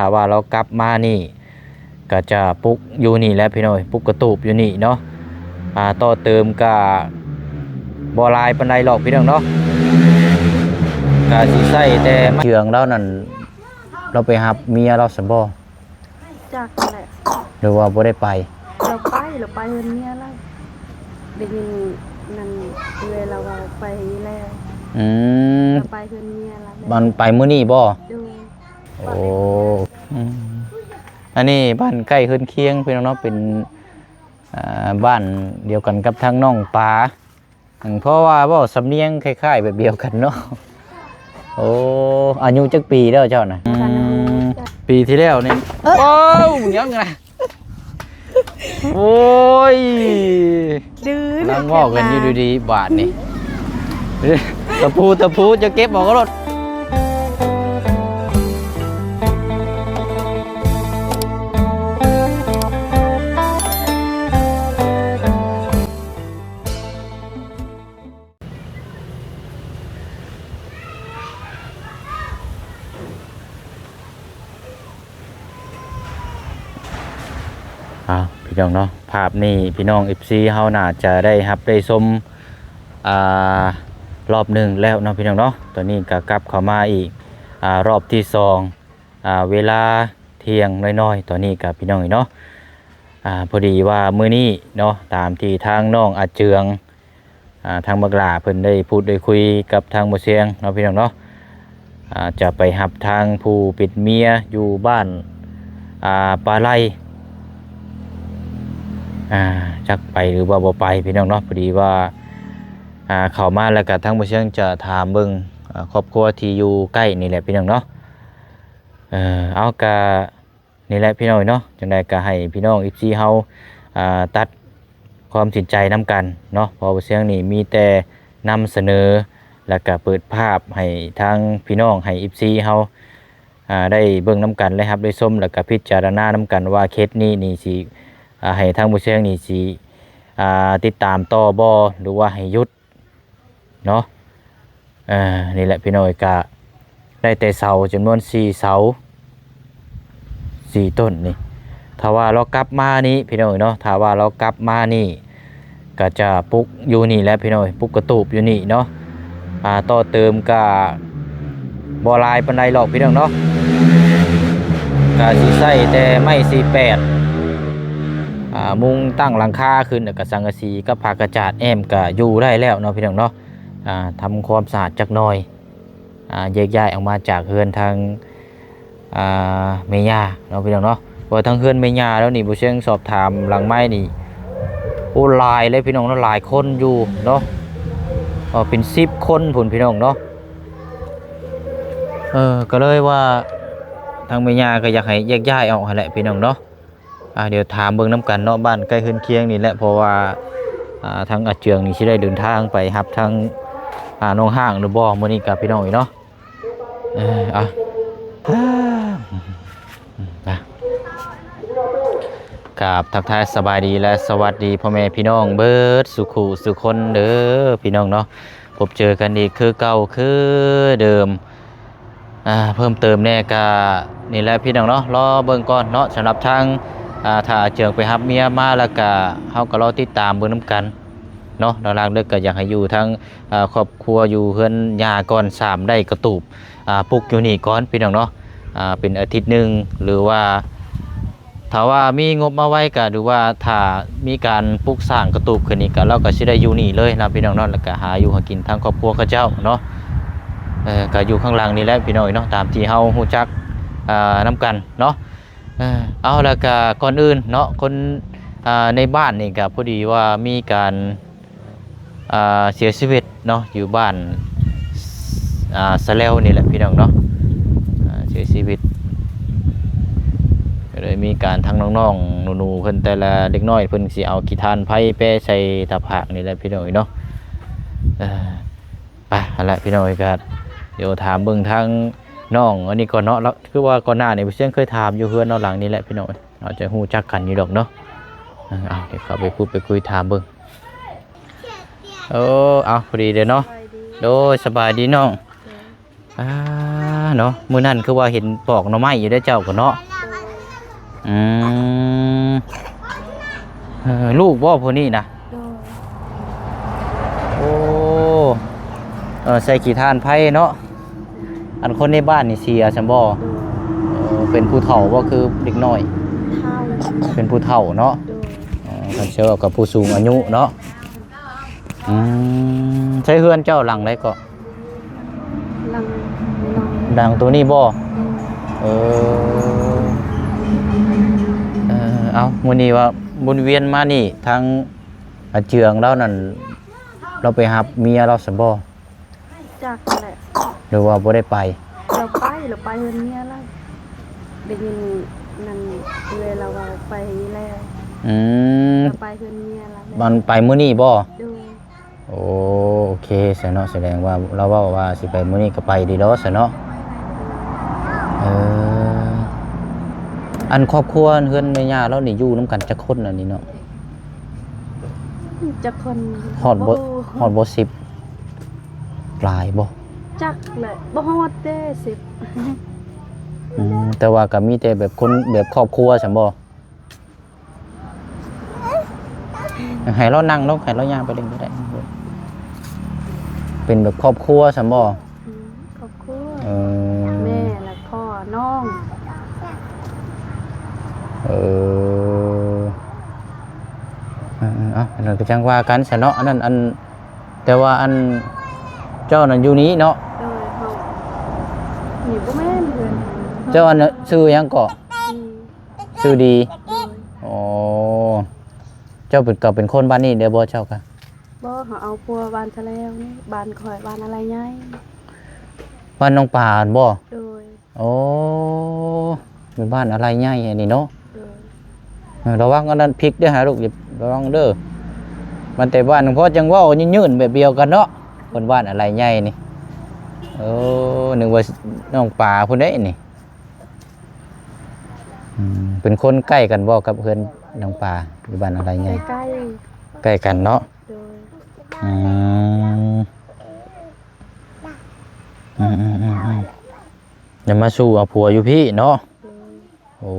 ถ้าว่าเรากลับมานี่ก็จะปลุกอยู่นี่แหละพี่น้อยปลุกกระตูบอยู่นี่เนาะต่อเติมก็บ่หลายปานใดหรอกพี่น้องเนาะก็สิใช้แต่เชืองเรานั่นเราไปหับเมียเราซั่นบ่จากแหละหรือว่าบ่ได้ไปเราไปเฮือนเมียแล้วได้ยินนั่นเลยเราว่าไปแล้วเราไปเฮือนเมียแล้วมันไปมื้อนี้บ่ดูโอ้อันนี้บ้านใกล้เฮือนเคียงพี่น้องเนาะเป็นบ้านเดียวกันกับทางน้องปลาเพราะว่าเว้าสำเนียงคล้ายๆแบบเดียวกันเนาะโอ้อายุจักปีแล้วเจ้าน่ะปีที่แล้วนี่โอ้ยังไงโอ้ยดื้อนั่งว่ากันอยู่ดีๆบาทนี่ตะพูจะเก็บบอกก็รถพี่น้องเนาะภาพนี้พี่น้อง FC เฮาน่าจะได้รับได้ชมรอบหนึ่งแล้วเนาะพี่น้องเนาะตอนนี้ก็กลับเข้ามาอีกรอบที่2เวลาเที่ยงน้อยๆตอนนี้กับพี่น้องเนาะพอดีว่ามื้อนี้เนาะตามที่ทางน้องอาเจืองทางบักหลาเพิ่นได้พูดได้คุยกับทางบ่เสียงเนาะพี่น้องเนาะจะไปหับทางผู้ปิดเมียอยู่บ้านปลาไหลจักไปหรือว่าบ่ไปพี่น้องเนาะพอดีว่าเข้ามาแล้วก็ทั้งบ่เชิงจะถามเบิ่งครอบครัวที่อยู่ใกล้นี่แหละพี่น้องเนาะเอากะนี่แหละพี่น้องเนาะจังได๋ก็ให้พี่น้อง FC เฮาตัดความสินใจนํกันเนาะเพราะบ่เสียงนี่มีแต่นำเสนอแล้วก็เปิดภาพให้ทางพี่น้องให้ FC เฮาได้เบิ่งนํกันเลยครับได้ชมแล้วก็พิจารณานํกันว่าเคสนี้นี่สิให้ทางผู้เชี่ยวนี่สิติดตามต่อบ่หรือว่าให้หยุดเนาะนี่แหละพี่น้อยก็ได้แต่เสาจำนวน4เสา4ต้นนี่ถ้าว่าเรากลับมานี้พี่น้อยเนาะถ้าว่าเรากลับมานี่ก็จะปลุกอยู่นี่แหละพี่น้อยปลุกกระตูบอยู่นี่เนาะต่อเติมก็บ่หลายปานใดหรอกพี่น้องเนาะก็สิใช้แต่ไม้48มุงตั้งหลังคาขึ้นกับสังกะสีกับผ้ากระจาดแอมก็อยู่ได้แล้วเนาะพี่น้องเนาะทำความสะอาดจักหน่อยแยกย้ายออกมาจากเฮือนทางเมย่าเนาะพี่น้องเนาะพอทางเฮือนเมย่าแล้วนี่ผู้เชี่ยวสอบถามหลังไม้นี่โอ้หลายเลยพี่น้องเนาะหลายคนอยู่เนาะเป็น10คนผุนพี่น้องเนาะก็เลยว่าทางเมย่าก็อยากให้แยกย้ายออกแหละพี่น้องเนาะเดี๋ยวถามเบิ่งน้ำกันเนาะบ้านใกล้เฮือนเคียงนี่แหละเพราะว่าทางอาเจืองนี่สิได้เดินทางไปรับทางน้องห้างหรือบ่มื้อนี้กับพี่น้องอีกเนาะกับทักทายสบายดีและสวัสดีพ่อแม่พี่น้องเบิดสุขุสุคนเด้อพี่น้องเนาะพบเจอกันอีกคือเก่าคือเดิมเพิ่มเติมแน่ก็นี่แหละพี่น้องเนาะรอเบิ่งก่อนเนาะสำหรับทางถ้าเจืองไปรับเมียมาแล้วก็เฮาก็รอติดตามเบิ่งนํกันเนาะหลักๆเด้อก็อยากให้อยู่ทั้งครอบครัวอยู่เฮือนย่าก่อน3ได้กระตูบปลูกอยู่นี่ก่อนพี่น้องเนาะเป็นอาทิตย์นึงหรือว่าถ้าว่ามีงบมาไว้ก็หรือว่าถ้ามีการปลูกสร้างกระตูบขึ้นนี่ก็เราก็สิได้อยู่นี่เลยนะพี่น้องเนาะแล้วก็หาอยู่หากินทางครอบครัวเขาเจ้าเนาะก็อยู่ข้างหลังนี่แหละพี่น้องเนาะตามที่เฮาฮู้จักนํกันเนาะเอาแล้วก็ก่อนอื่นเนาะคนในบ้านนี่ก็พอดีว่ามีการเสียชีวิตเนาะอยู่บ้านสะเลวนี่แหละพี่น้องเนาะเสียชีวิตก็เลยมีการทั้งน้องๆหนูๆเพิ่นแต่ละเด็กน้อยเพิ่นสิเอาขี้ทานไผแปะใส่ตะผากนี่แหละพี่น้องเนาะไปนั่นแหละพี่น้องก็เดี๋ยวถามเบิ่งทางน้องอันนี้ก่อนเนาะแล้วคือว่าก่อนหน้านี่พี่เชียงเคยถามอยู่เฮือนเนาะหลังนี้แหละพี่น้องเราจะฮู้จักกันอยู่ดอกเนาะเดี๋ยวเข้าไปพูดไปคุยถามเบิ่งเอาพอดีเด้อเนาะโดยสบายดีน้อง เนาะมื้อนั้นคือว่าเห็นปอกหน่อไม้อยู่ได้อเจ้าก็เนาะ โดย อืมลูกบ่ผู้นี้นะ โดย โอ้ใส่ขี้ทานไผ่เนาะอันคนในบ้านนี่เสียซั่นบ่ โดย เป็นผู้เฒ่าบ่คือเด็กน้อย เท่า เป็นผู้เฒ่าเนาะ โดย คันเชื่อกับผู้สูงอายุเนาะใช้เฮือนเจ้าหลังไรก็ ลังน้อย ดังตัวนี้บ่ โดย เอเอามื้อนี้ว่าบุญเวียนมานี่ทางอาเจืองเรานั่นเราไปหับเมียเราซั่นบ่ จากแหละ หรือว่าบ่ได้ไป เราไปเฮือนเมียแล้วได้ยินนั่นเราว่าไปแล้ว อืม เราไปเฮือนเมียแล้ว มันไปมื้อนี้บ่ โดย โอเคซะเนาะแสดงว่าเราเว้าว่าสิไปมื้อนี้ก็ไปดีเนาะซะเนาะอันครอบครัวเฮือนแม่ย่าเรานี่อยู่นํกันจักคนอันนี้เนาะ จักคน ฮอดบ่10หลายบ่ จักแหละบ่ฮอดเด้10 แต่ว่าก็มีแต่แบบคนแบบครอบครัวซั่นบ่ให้เรานั่งลงให้เราย่างไปเล่นก็ได้เป็นแบบครอบครัวซั่นบ่ ครอบครัว เออ แม่และพ่อน้อง เออเราก็จังว่ากันซะเนาะอันนั้นอันแต่ว่าอันเจ้านั่นอยู่นี้เนาะ โดยเฮานี่บ่แม่นเพิ่น เจ้าอันน่ะชื่อหยังก็ชื่อดี โดย อ๋อเจ้าเป็นก็เป็นคนบ้านนี้เด้อบ่เจ้าก็ บ่เขาเอาปัวบ้านทะแล้วนี่บ้านข่อยบ้านอะไรใหญ่ บ้านน้องป่าอั่นบ่ โดย โอ้เป็นบ้านอะไรใหญ่อันนี้เนาะ โดย ระวังอันนั้นพลิกเด้อหาลูกอย่าระวังเด้อมันแต่บ้านหลวงพ่อจังเว้ายืนๆแบบเดียวกันเนาะคนบ้านอะไรใหญ่นี่โอ้นึกว่าน้องป่าพุ่นเด้นี่เป็นคนใกล้กันบ่กับเพื่อนน้องป่าอยู่บ้านอะไรใหญ่ ใกล้ ใกล้กันเนาะ ๆโดย อืมอย่ามาสู้เอาผัวอยู่พี่เนาะ โดย โอ้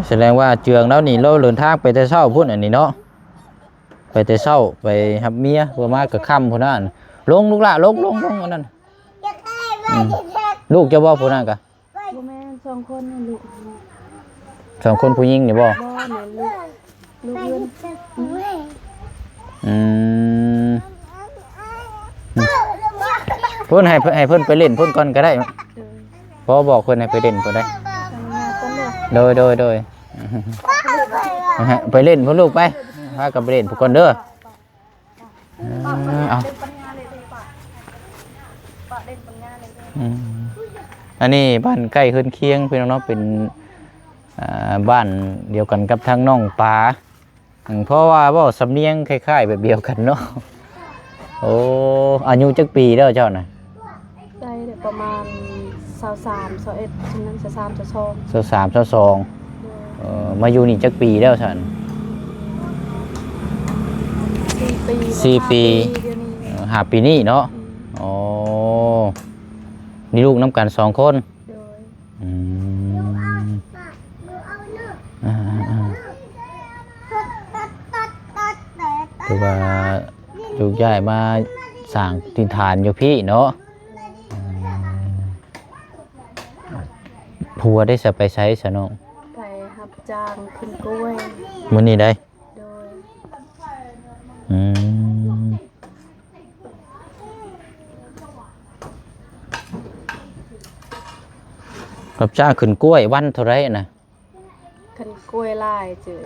แสดงว่าเจืองแล้วนี่เราเดินทางไปแต่เช้าพุ่นอันนี้เนาะไปแต่เช้าไปหับเมียเพื่อมากับค่ำพุ่นนั่นลงลูกละลงอันนั้นลูกจะบ่พุ่นนั่นกะ บ่แม่นสองคนนี่ลูก สองคนผู้หญิงนี่บ่ บ่แม่นลูกเอื้อน อืมเพิ่นให้เพิ่นไปเล่นเพิ่นก่อนก็ได้ โดย พอบอกเพิ่นให้ไปเล่นก็ได้ ทำงานกันเลย โดยไปเล่นพ่อลูกไปพากับไปเล่นพวกคนเด้อเอาอันนี้บ้านใกล้คืนเคียงพี่น้องเนาะเป็นบ้านเดียวกันกับทางน้องปลาเพราะว่าบ่สำเนียงคล้ายๆแบบเดียวกันเนาะโอ้อายุจักปีแล้วเจ้าน่ะ ได้ประมาณ23 21ฉะนั้น23 22 23 22มาอยู่นี่จักปีแล้วฉัน 4 ปี 4 ปี เดี๋ยวนี้ 5 ปีนี้เนาะอ๋อนี่ลูกน้ำกัน2 คน โดย อืมคือว่าลูกย้ายมาสร้างถิ่นฐานอยู่พี่เนาะผัวได้จะไปใช้ซะเนาะ ไปรับจ้างขึ้นกล้วย มื้อนี้ได้ โดย อืมรับจ้างขึ้นกล้วยวันเท่าไรน่ะ ขันกล้วยลายเจอ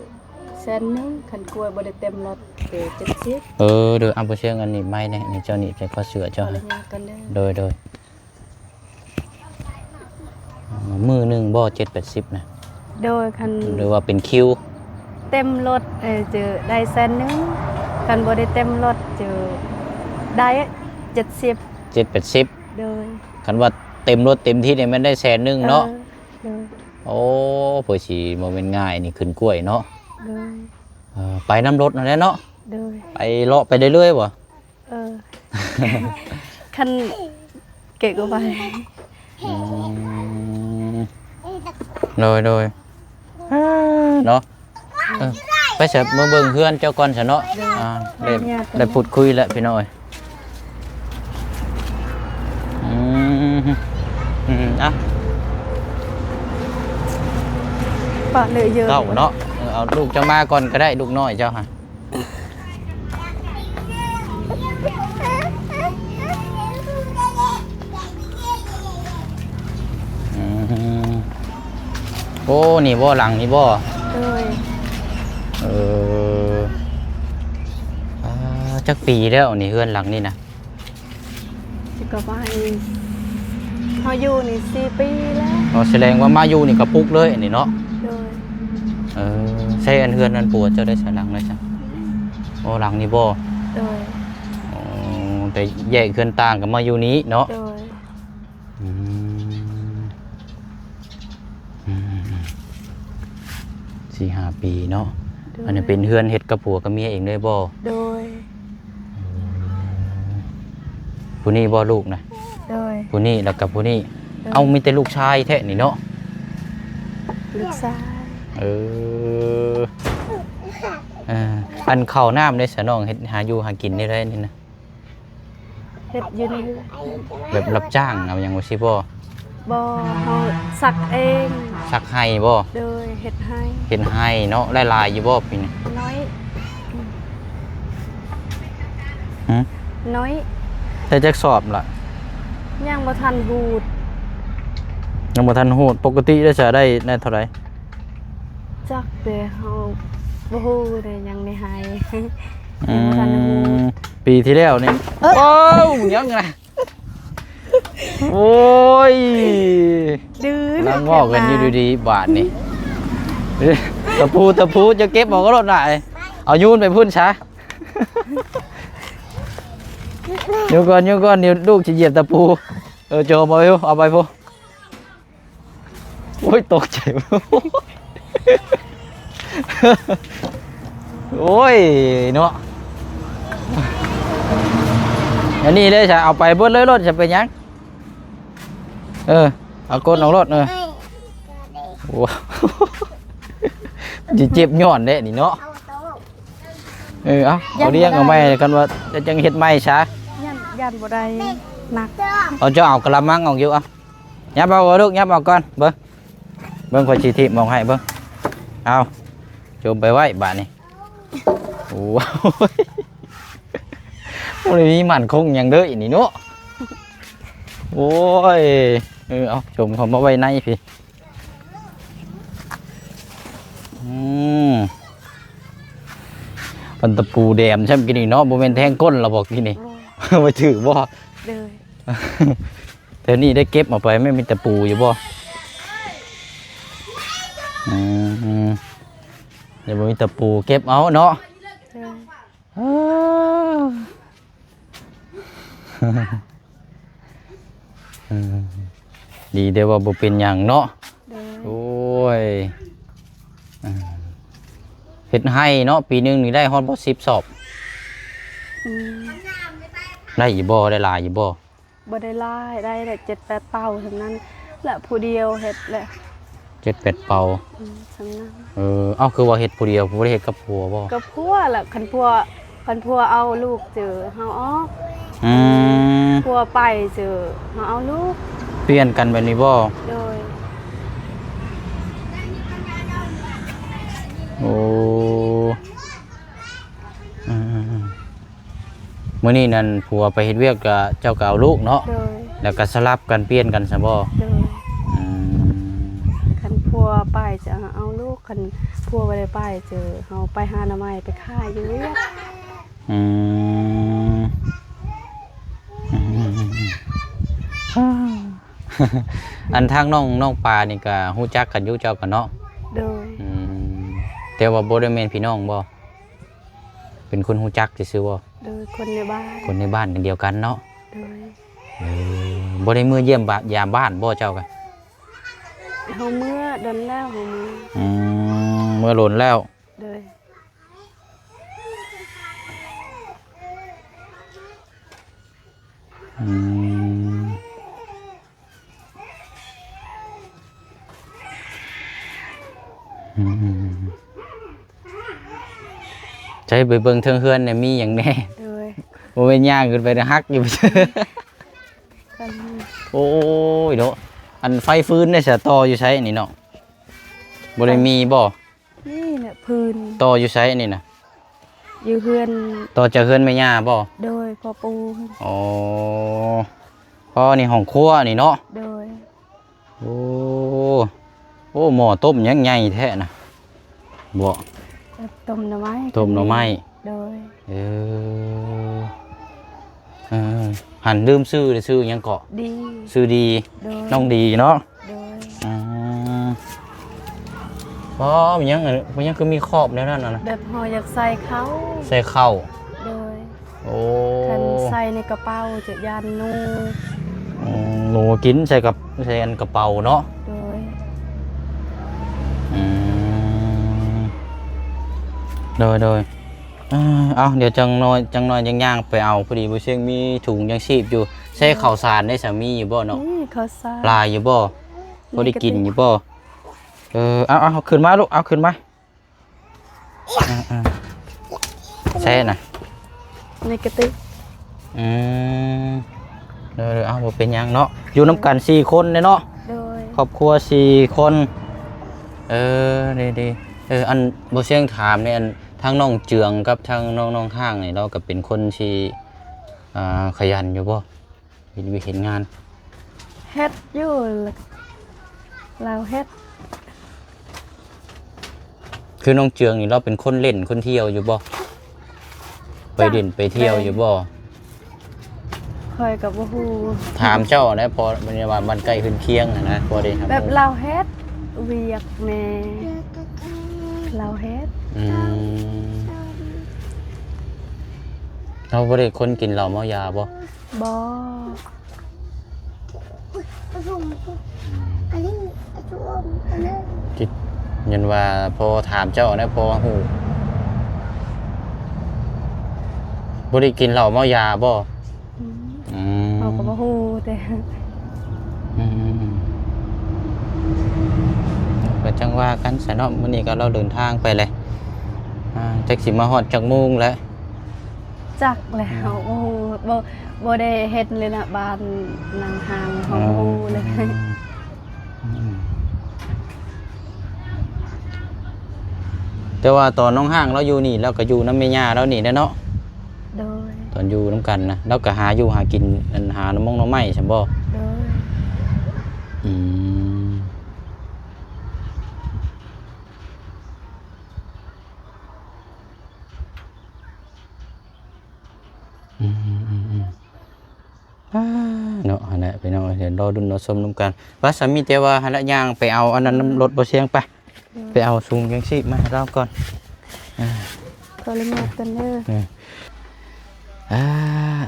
แสนหนึงขันกล้วยบ่ได้เต็มรถเจอ70 เดี๋ยวเอาไปเชื่อเงินนี่ไม่แน่นี่เจ้านี่ใจข้อเสือเจ้า อะไร ฮะ เงี้ยกันเด้อ โดยมือหนึ่งบ่7-80นะ โดยคัน หรือว่าเป็นคิว เต็มรถเจอได้แสนหนึงคันบ่ได้เต็มรถเจอได้70 7-80 โดย คันว่าเต็มรถเต็มที่เนี่ยมันได้100,000เนาะ โดย โอ้เผื่อสิบ่แม่นง่ายนี่ขึ้นกล้วยเนาะ โดย ไปน้ำรถนั่นแหละเนาะ โดย ไปเลาะไปเรื่อยๆบ่ เออ คันเก๋ก็ไป โดยเนาะไปเสร็จมาเบิ่งเพื่อนเจ้าก่อนซะเนาะได้พูดคุยแล้วพี่น้อยอ่ะ ปะเลยเยอะ เก้าเนาะเอาลูกเจ้ามาก่อนก็ได้ลูกน้อยเจ้าฮะโอ้นี่บ่หลังนี่บ่โดยเออจักปีแล้วนี่เฮือนหลังนี่นะ สิก็ไปเฮาอยู่นี่4 ปีแล้ว เราแสดงว่ามาอยู่นี่กระปุกเลยอันนี้เนาะ โดย ใช่อันเฮือนอันปัวเจ้าได้ใส่หลังเลยจ้ะโอ้หลังนี่บ่ โดย แต่แยกเฮือนต่างกับมาอยู่นี้เนาะ โดย 4-5 ปีเนาะอันนี้เป็นเฮือนเฮ็ดกับผัวกับเมียเองเลยบ่ โดย ผู้นี้บ่ลูกนะ โดย ผู้นี้แล้วกับผู้นี้เอามีแต่ลูกชายแท้นี่เนาะ ลูกชาย อันข้าวน้ำได้สะน้องเฮ็ดหาอยู่หากินได้นี่นะ เฮ็ดอยู่นี่ แบบรับจ้างเอาหยังว่าสิบ่ บ่เฮาสักเอง ซักให้บ่ โดยเฮ็ดให้ เฮ็ดให้เนาะหลายๆอยู่บ่ปีนี้ น้อย หึ น้อย แต่จักสอบล่ะ ยังบ่ทันบูด ยังบ่ทันฮู้ปกติได้จะได้เท่าไหร่ จักเด้เฮาบ่ฮู้ได้ยังไม่หายยังบ่ทันฮู้ ปีที่แล้วนี่โอ้ยยังไงโอ้ย ดื้อ นั่งงอกกันอยู่ดีๆบาทนี่ตะปูจะเก็บบอกก็รถหน่อยเอายูนไปพุ่นช้าโยก่อนเดี๋ยวลูกจะเหยียบตะปูโจมเอาไปพูโอ้ยตกใจโอ้ยเนาะอันนี้เลยจะเอาไปเบิ้ลเลยรถจะไปยังเอาก้นเอารถว้าวจะเจ็บย้อนเด้นี่เนาะเอาเรียกเอาไม้กันว่าจะจังเฮ็ดไม้ช้ายันบ่ได้หนัก เอาเจ้าเอากระมังเอาอยู่เอายับเอาลูกยับเอาก่อนเบิ้งคนชีทิมองให้เบิ้งเอาโจมไปไว้บาทนี่ว้าวโอ้ยมีมันคงอย่างเด้อนี่เนาะโอ้ยเอาโจมเขามาไว้ในพี่ปันตะปูแดมใช่ไหมกินนี่เนาะโมเมนแทงก้นเราบอกกินนี่ไปถือบ่เลยเดี๋ยวนี้ได้เก็บมาไปไม่มีตะปูอยู่บ่เดี๋ยวมีตะปูเก็บเอาเนาะดีเดี๋ยวว่าบ่เป็นอย่างเนาะโอ้ยเฮ็ดให้เนาะปีนึงนี่ได้ฮอดบ่10 สอบได้อยู่บ่ได้หลายอยู่บ่บ่ได้หลายได้แต่7-8 เป่าเท่านั้นและผู้เดียวเฮ็ดแหละ 7-8 เป่าสำนั้นเอาคือว่าเฮ็ดผู้เดียวบ่ได้เฮ็ดกับผัวบ่กับผัวแหละคันผัวเอาลูกเจอเฮาออกผัวไปเจอเฮาเอาลูกเปลี่ยนกันแบบนี้บ่โดยโอ้มื้อนี้นั่นผัวไปเฮ็ดเวียกกับเจ้าก็เอาลูกเนาะแล้วก็สลับกันเปลี่ยนกันซะบ่คันผัวไปจะเอาลูกคันผัวบ่ได้ไปเจอเฮาไปหาหน่อไม้ไปขายอยู่เวียกอันทางน้องปลานี่ก็ฮู้จักกันอยู่เจ้ากันเนาะโดยแต่ว่าบ่ได้แม่นพี่น้องบ่เป็นคนฮู้จักซื่อๆบ่โดยคนในบ้านกันเดียวกันเนาะโดยบ่ได้มื้อเยี่ยมยามบ้านบ่เจ้ากันเฮาเมื่อดนแล้วเฮาเมื่อหล่นแล้วโดย อืมอืมใช้ไปเบิ่งเทิงเฮือนเนี่ยมีหยังแน่ โดย บ่แม่นย่างขึ้นไปนะฮักอยู่ กัน โอ้ยเนาะอันไฟฟื้นเนี่ยสะต่ออยู่ใช้นี่เนาะบ่ได้มีบ่ นี่เนี่ยพื้น ต่ออยู่ใช้นี่น่ะ อยู่เฮือน ต่อจากเฮือนแม่ย่าบ่ โดยพอปู อ๋อพอนี่ห้องครัวนี่เนาะ โดย โอ้โอ้หม้อต้มยังใหญ่แท้น่ะบ่ ต้มหน่อไม้ ต้มหน่อไม้ โดย เออเออหันลืมชื่อเลยชื่อหยังเกาะ ดี ชื่อดี โดย น้องดีเนาะ โดย อืมอ๋อมันยังมันยังคือมีครอบแล้วนั่นน่ะนะ แบบหออยากใส่เขา ใส่ข้าว โดย โอ้ คันใส่ในกระเป๋าจะยานนู หนูกินใส่กับใส่อันกระเป๋าเนาะ โดย อืมโดยเอาเดี๋ยวจังน้อยจังย่างไปเอาพอดีบ่เชียงมีถุงยังชีพอยู่ใส่ข้าวสารได้สามีอยู่บ่เนาะ นี่เขาใส่ ลายอยู่บ่พอได้กินอยู่บ่เอาขึ้นมาลูกเอาขึ้นมาอ่าใช่น่ะ ในกระติก อืมเอาบ่เป็นหยังเนาะอยู่น้ำกัน4คนเนาะ โดย ครอบครัว4คนดีอันบ่เสียงถามเนี่ยอันทางน้องเจืองกับทางน้องข้างนี่เราก็เป็นคนที่ขยันอยู่บ่เห็นงาน เฮ็ดอยู่เราเฮ็ด คือน้องเจืองนี่เราเป็นคนเล่นคนเที่ยวอยู่บ่ไปเล่นไปเที่ยวอยู่บ่ คอยกับบ่ฮู้ ถามเจ้านะพอมันว่ามันใกล้ขึ้นเคียงนะพอได้ครับ แบบเราเฮ็ดเวียกแม่เราเฮ็ด อืมเราบ่ได้คนกินเหล้าเมายาบ่ บ่ คิดยันว่าพอถามเจ้านะพอฮู้บ่ได้กินเหล้าเมายาบ่ อืม อืม เราก็บ่ฮู้แต่ อืมก็จังว่ากันซะเนาะมื้อนี้ก็เราเดินทางไปเลยจักสิมาฮอดจักโมงแล้ว จักแล้วบ่ฮู้บ่ได้เฮ็ดเลยนะบ้านนางหางเขาบ่ฮู้เลย แต่ว่าตอนน้องห้างเราอยู่นี่เราก็อยู่น้ำเมียาเรานี่นะเนาะ โดย ตอนอยู่น้ำกันนะเราก็หาอยู่หากินหาน้ำมงน้ำไม้ใช่บ่ โดย อืมเนาะหั่นแหละไปเนาะเดี๋ยวรอดุนรอชมน้ำกันว่าสามีแต่ว่าหั่นแหละย่างไปเอาอันนั้นน้ำรถบ่เสียงไปเอาซุงยังชีพมาให้เราก่อน ก็เลยมากันเด้อ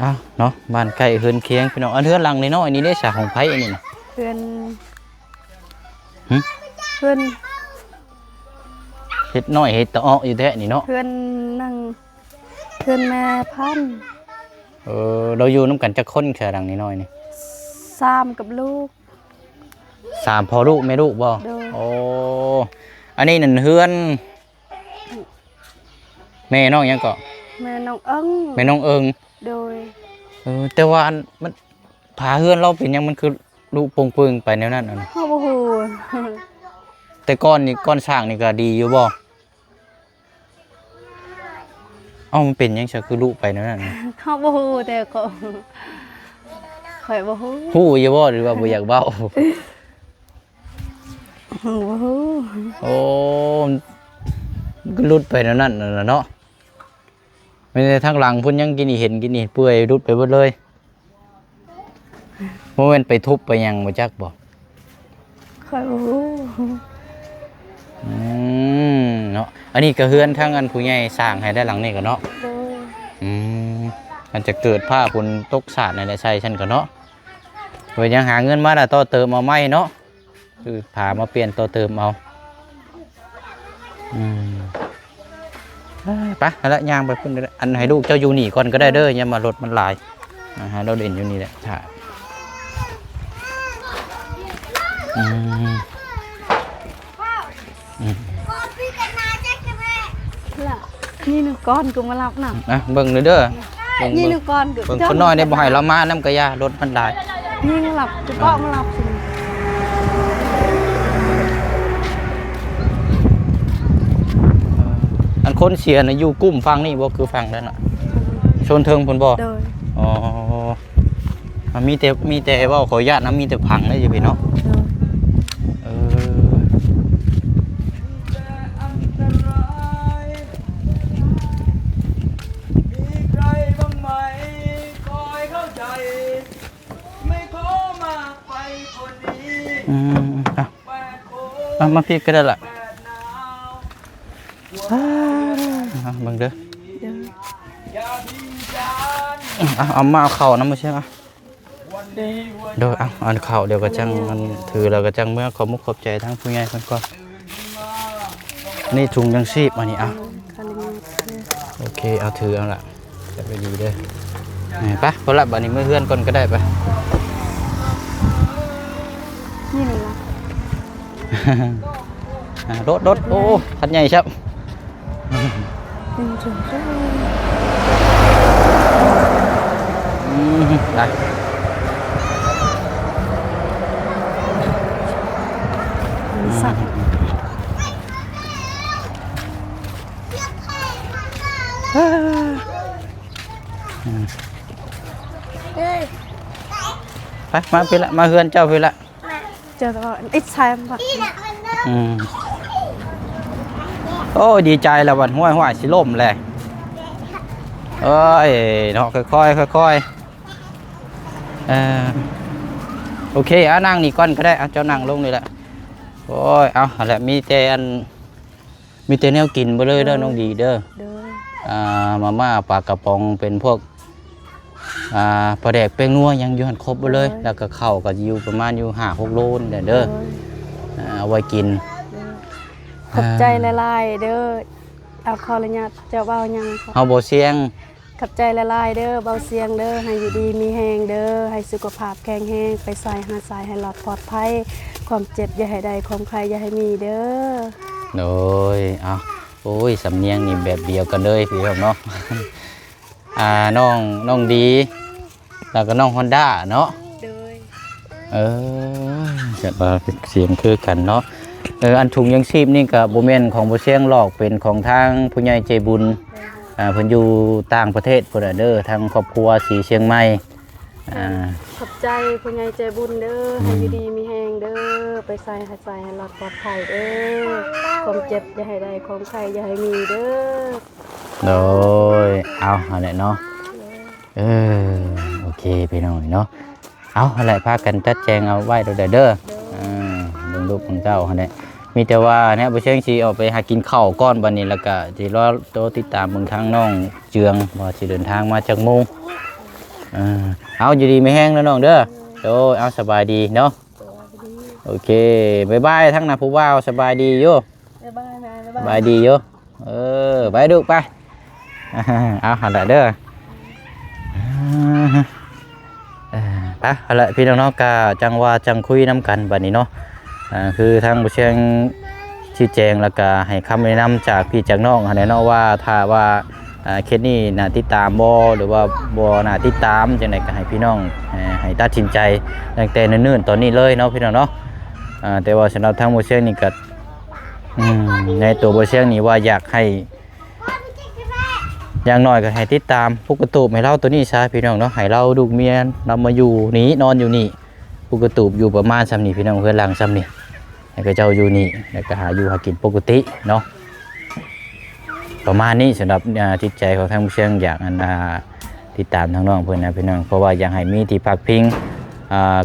เอาเนาะบ้านใกล้เฮือนเคียงพี่น้องอันเฮือนหลังน้อยๆนี่ได้ฉากของไผอันนี้น่ะ เพื่อน หึ เพื่อน เฮ็ดน้อยเฮ็ดตะอ้ออยู่แท้นี่เนาะ เพื่อนนั่งเพื่อนแม่พันธุ์ เราอยู่น้ำกันจักคนแค่หลังน้อยๆนี่ สามกับลูก 3พ่อลูกแม่ลูกบ่ โดย โอ้อันนี้นั่นเฮือนแม่น้องหยังก็ แม่น้องเอิ้ง แม่น้องเอิง โดย แต่ว่าอันมันผาเฮือนเราเป็นหยังมันคือลูกโป่งปึงไปแนวนั้นน่ะนะ เฮาบ่ฮู้ แต่ก้อนนี่ก้อนสร้างนี่ก็ดีอยู่บ่มันเป็นหยังซะคือลูกไปแนวนั้นน่ะ เฮาบ่ฮู้แต่ก็ข่อยบ่ฮู้ ฮู้อยู่บ่หรือว่าบ่อยากเว้า บ่ฮู้ โอ้มันก็รุดไปแนวนั้นน่ะเนาะไม่ได้ทางหลังพุ่นยังกินนี่เห็นกินนี่เปื่อยรุดไปหมดเลยโมเมนต์ไปทุบไปหยังบ่จักบ่ ข่อยบ่ฮู้ เนาะอันนี้ก็เฮือนทางอันผู้ใหญ่สร้างให้ได้หลังนี่ก็เนาะ โดย มันจะเกิดผ้าฝนตกสาดในได้ใส่ฉันก็เนาะเว้ยยังหาเงินมาแล้วต่อเติมเอาไหมเนาะคือผามาเปลี่ยนต่อเติมเอาไปแล้วย่างไปพุ่นอันให้ลูกเจ้าอยู่นี่ก่อนก็ได้เด้ออย่ามารถมันหลาย หาเราเด่นอยู่นี่แหละถ่ายล่ะนี่หนึ่งก้อนกูมารับน่ะ เบิ่งเด้อเบิ่ง นี่หนึ่งก้อนกู เบิ่งคนน้อยได้บ่ให้เรามาน้ำกระยารถมันได้ นี่หลับกูก็มารับสิ อันคนเสียน่ะอยู่กุ้มฟังนี่บ่คือฟังนั่นน่ะชนเทิงเพิ่นบ่ โดย อ๋อมีแต่เว้าขออนุญาตนะมีแต่พังได้อยู่พี่เนาะ โดย เออ มีใครบ้างไหมคอยเข้าใจ ไม่ขอมากไปคนนี้ อ่ะ แปดคน มาพี่ก็ได้ล่ะ แปดหนาว เบิ่งเด้อ โดย อย่าทิ้งฉัน เอามาเอาเข่านะไม่ใช่ไหม วันนี้วัน โดยเอาเข่าเดี๋ยวก็จังมันถือแล้วก็จังเมื่อขอมุกขอบใจทั้งผู้ใหญ่เพิ่นก่อนนี่ถุงยังชีพอันนี้อ่ะ คาริมี โอเคเอาถือเอาละจะไปดีเด้อไปพอละบัดนี้เมื่อเฮือนก่อนก็ได้ไป นี่หนึ่งละ รถโอ้คันใหญ่ครับ เป็นจุดจุด ได้ สัตว์ ไปมาพี่ละมาเฮือนเจ้าพี่ละ เจอตัวไอ้ชายมัน โอ้ดีใจแล้ววันห้วยสิล่มเลยเอ้ยเนาะค่อยๆค่อยๆโอเคเอานั่งนี่ก่อนก็ได้เอาเจ้านั่งลงนี่แหละโอ้ยเอาแหละมีแต่แนวกินไปเลยเด้อน้องดีเด้อ โดย มาม่าปลากระป๋องเป็นพวกปลาแดกเป้งนัวยังอยู่หันครบไปเลย แล้วก็ข้าวก็อยู่ประมาณอยู่5-6 โลนี่แหละเด้อเอาไว้กิน ขอบใจละลายเด้อเอาคอระยะเจ้าเบายัง เฮาบ่เสียง ขอบใจละลายเด้อเบาเสียงเด้อให้อยู่ดีมีแหงเด้อให้สุขภาพแข็งแรงไปใส่หาสายให้หลอดปลอดภัยความเจ็บอย่าให้ได้ความใครอย่าให้มีเด้อ โดยเอาโอ้ยสำเนียงนี่แบบเดียวกันเลยพี่ครับเนาะ น้องดีแล้วก็น้องฮอนด้าเนาะ โดย จะมาเสียงคือกันเนาะอันถุงยังชีพนี่กับโบเมนของโบเชียงหลอกเป็นของทางผู้ใหญ่ใจบุญเพิ่นอยู่ต่างประเทศพุ่นน่ะเด้อทางครอบครัวสีเชียงใหม่ ขอบใจผู้ใหญ่ใจบุญเด้อให้อยู่ดีมีแหงเด้อไปใส่หาสายให้หลอดปลอดภัยเด้อความเจ็บอย่าให้ได้ความใครอย่าให้มีเด้อ โดยเอาอะไรเนาะโอเคพี่น้องเนาะเอาอะไรพากันจัดแจงเอาไว้เด้อลงรูปของเจ้าเนี่ยมีแต่ว่าเนี่ยบ่เชียงสิออกไปหากินข้าวก้อนบัดนี้แล้วก็สิรอโตติดตามเบิ่งทางน้องเจืองว่าสิเดินทางมาจากโมงเอาอยู่ดีไม่แห้งแล้วน้องเด้อโดยเอาสบายดีเนาะโอเคบ๊ายบายทั้งน่ะผู้บ่าวสบายดีอยู่ บ๊ายบายนะ สบายดีอยู่ไปดูไปเอาหันlạiเด้อไปเอาละพี่น้องๆก็จังว่าจังคุยน้ำกันบัดนี้เนาะคือทางผู้เชี่ยวชี้แจงแล้วก็ให้คำแนะนำจากพี่จากน้องให้เนาะว่าถ้าว่าเคสนี้น่าติดตามบ่หรือว่าบ่น่าติดตามจังได๋ก็ให้พี่น้องให้ตัดสินใจตั้งแต่เนิ่นๆตอนนี้เลยเนาะพี่น้องเนาะแต่ว่าสำหรับทางผู้เชี่ยวนี่ก็ในตัวผู้เชี่ยวนี่ว่าอยากให้อย่างน้อยก็ให้ติดตามปกตูบให้เราตัวนี้ซะพี่น้องเนาะให้เราลูกเมียเรามาอยู่นี้นอนอยู่นี่ปกตูบอยู่ประมาณซ้ำนี่พี่น้องเพื่อนหลังซ้ำนี่ให้ก็เจ้าอยู่นี่แล้วก็หาอยู่หากินปกติเนาะประมาณนี้สำหรับจิตใจของทางผู้เชี่ยวอยากติดตามทางน้องเพื่อนนะพี่น้องเพราะว่าอยากให้มีที่พักพิง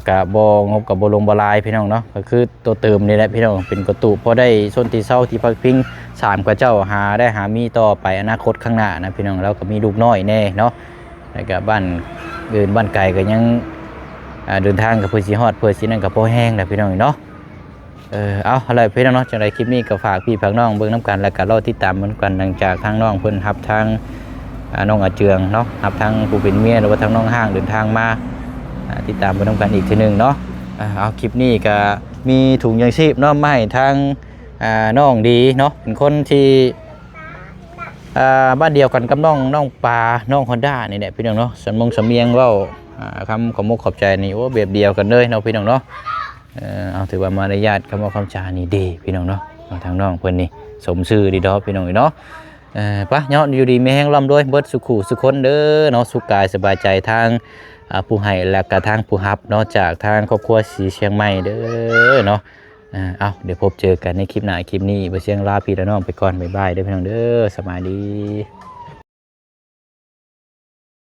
กับบ่งบกับบ่ลงบ่ลายพี่น้องเนาะก็คือตัวเติมนี่แหละพี่น้องเป็นกระตูบพอได้ส้นที่เศร้าที่พักพิง3กับเจ้าหาได้หามีต่อไปอนาคตข้างหน้านะพี่น้องแล้วก็มีลูกน้อยแน่เนาะแล้วก็บ้านอื่นบ้านไกลก็ยังเดินทางกับเพื่อสิฮอดเพื่อสินั่นกับพ่อแห้งนะพี่น้องเนาะเอาอะไรพี่น้องเนาะจังไรคลิปนี้ก็ฝากพี่ฝากน้องเบิ่งน้ำกันแล้วก็รอติดตามเหมือนกันหลังจากทางน้องเพิ่นรับทาง น้องอาเจืองเนาะรับทางผู้เป็นเมียหรือว่าทางน้องห้างเดินทางมาติดตามไปนำกันอีกทีหนึงเนาะเอาคลิปนี้ก็มีถุงยางชีพเนาะมาให้ทางน้องดีเนาะเป็นคนที่บ้านเดียวกันกับน้องปลาน้องฮอนด้านี่แหละพี่น้องเนาะสำเนียงเว้าคำขอมกขอบใจนี่โอ้แบบเดียวกันเลยเนาะพี่น้องเนาะเอาถือว่ามารยาทคำว่าคำจานี่ดีพี่น้องเนาะทางน้องเพิ่นนี่สมชื่อดีดอกพี่น้องเนาะปะเนาะอยู่ดีมีแห้งร่ำด้วยเบิดสุขุสุคนเด้อเนาะสุขกายสบายใจทางผู้ให้และกระทางผู้รับเนาะจากทางครอบครัวสีเชียงใหม่เด้อเนาะเอาเดี๋ยวพบเจอกันในคลิปหน้าคลิปนี้ไปเชียงลาพี่และน้องไปก่อนบ๊ายบายเด้อพี่น้องเด้อสบายดี